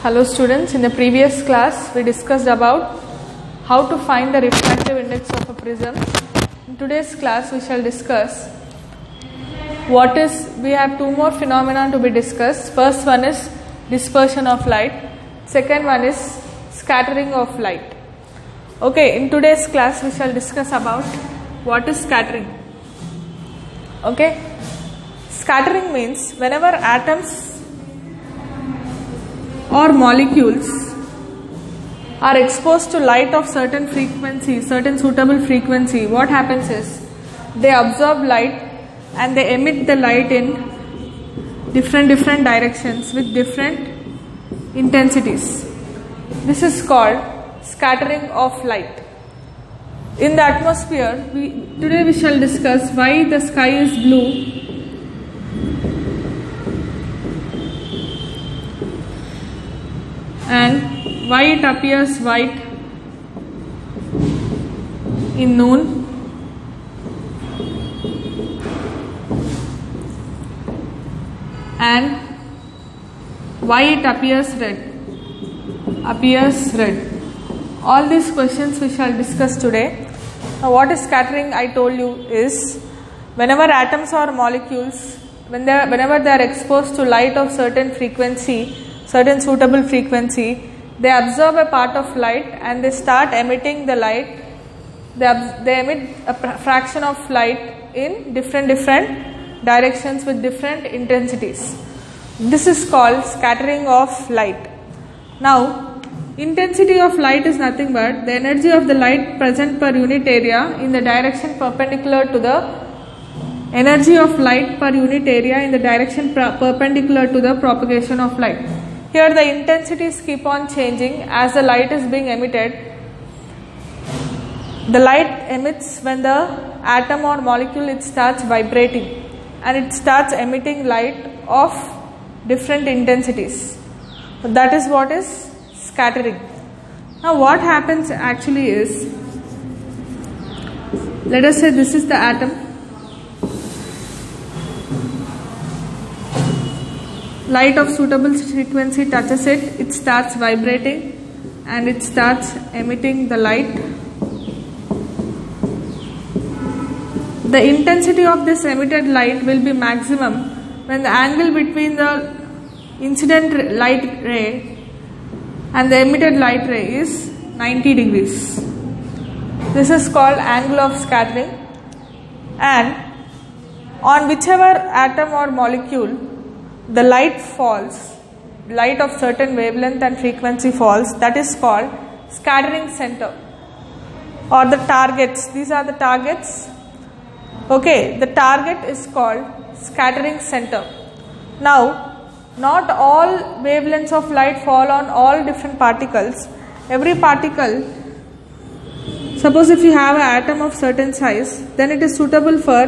Hello students, in the previous class we discussed about how to find the refractive index of a prism. In today's class we shall discuss we have two more phenomena to be discussed. First one is dispersion of light, second one is scattering of light. Okay, in today's class we shall discuss about what is scattering. Okay, scattering means whenever atoms or molecules are exposed to light of certain frequency, certain suitable frequency, what happens is they absorb light and they emit the light in different directions with different intensities. This is called scattering of light. In the atmosphere, today we shall discuss why the sky is blue and why it appears white in noon, and why it appears red. All these questions we shall discuss today. Now, what is scattering? I told you is whenever atoms or molecules, whenever they are exposed to light of certain frequency, certain suitable frequency, they absorb a part of light and they start emitting the light. They emit a fraction of light in different directions with different intensities. This is called scattering of light. Now, intensity of light is nothing but the energy of the light present per unit area in the direction perpendicular to the energy of light per unit area in the direction perpendicular to the propagation of light. Here the intensities keep on changing as the light is being emitted. The light emits when the atom or molecule it starts vibrating and it starts emitting light of different intensities. That is what is scattering. Now what happens actually is, let us say this is the atom. Light of suitable frequency touches it, it starts vibrating and it starts emitting the light. The intensity of this emitted light will be maximum when the angle between the incident light ray and the emitted light ray is 90 degrees. This is called angle of scattering, and on whichever atom or molecule the light falls, light of certain wavelength and frequency falls, that is called scattering center or the targets. These are the targets. Okay, the target is called scattering center. Now, not all wavelengths of light fall on all different particles. Every particle, suppose if you have an atom of certain size, then it is suitable for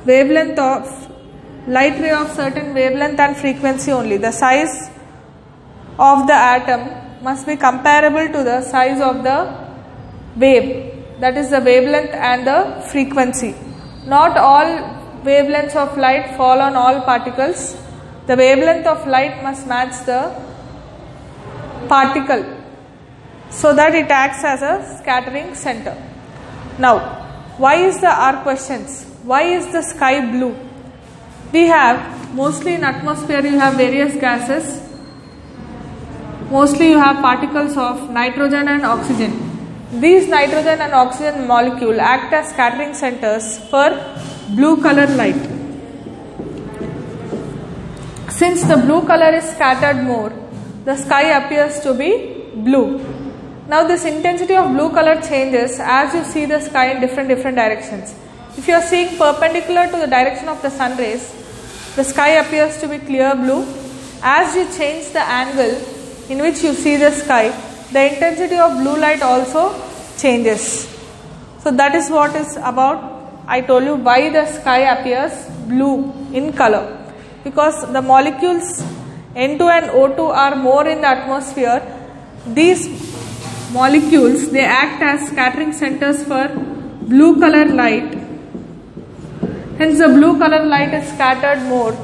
wavelength of light ray of certain wavelength and frequency only. The size of the atom must be comparable to the size of the wave, that is the wavelength and the frequency. Not all wavelengths of light fall on all particles. The wavelength of light must match the particle so that it acts as a scattering center. Now, why is our questions? Why is the sky blue? We have, mostly in atmosphere you have various gases. Mostly you have particles of nitrogen and oxygen. These nitrogen and oxygen molecule act as scattering centers for blue color light. Since the blue color is scattered more, the sky appears to be blue. Now this intensity of blue color changes as you see the sky in different directions. If you are seeing perpendicular to the direction of the sun rays, the sky appears to be clear blue. As you change the angle in which you see the sky, the intensity of blue light also changes. So that is what is about. I told you why the sky appears blue in color. Because the molecules N2 and O2 are more in the atmosphere. These molecules, they act as scattering centers for blue color light. Hence the blue color light is scattered more.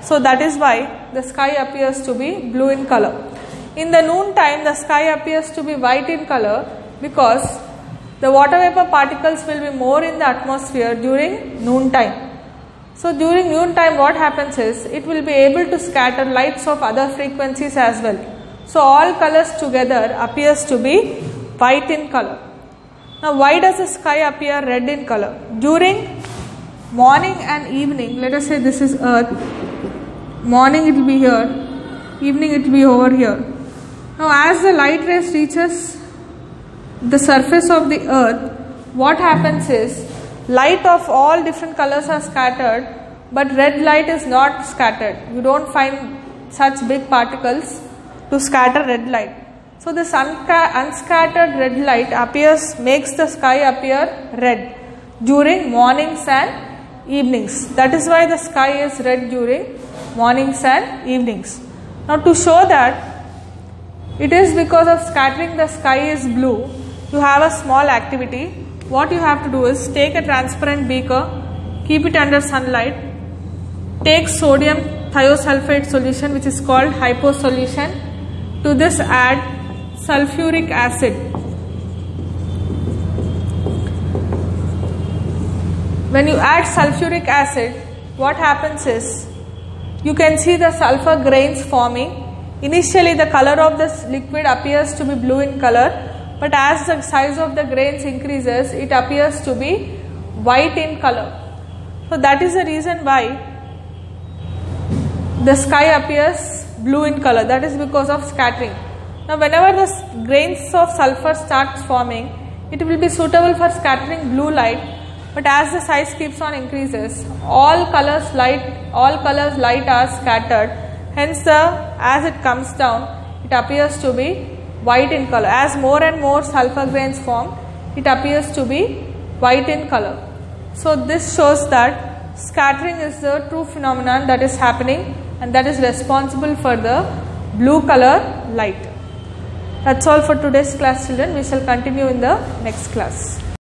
So that is why the sky appears to be blue in color. In the noon time, the sky appears to be white in color because the water vapor particles will be more in the atmosphere during noon time. So during noon time, what happens is it will be able to scatter lights of other frequencies as well. So all colors together appears to be white in color. Now why does the sky appear red in color? During morning and evening, let us say this is earth, morning it will be here, evening it will be over here. Now as the light rays reaches the surface of the earth, what happens is light of all different colors are scattered, but red light is not scattered. You don't find such big particles to scatter red light. So this unscattered red light makes the sky appear red during mornings and evenings. That is why the sky is red during mornings and evenings. Now to show that it is because of scattering the sky is blue, you have a small activity. What you have to do is take a transparent beaker, keep it under sunlight, take sodium thiosulfate solution which is called hypo solution. To this add sulfuric acid. When you add sulfuric acid, what happens is you can see the sulfur grains forming. Initially the color of this liquid appears to be blue in color, but as the size of the grains increases, it appears to be white in color. So that is the reason why the sky appears blue in color. That is because of scattering. Now whenever the grains of sulfur starts forming, it will be suitable for scattering blue light, but as the size keeps on increases, all colors light are scattered. Hence as it comes down, it appears to be white in color. As more and more sulfur grains form, it appears to be white in color. So this shows that scattering is the true phenomenon that is happening, and that is responsible for the blue color light. That's all for today's class, children. We shall continue in the next class.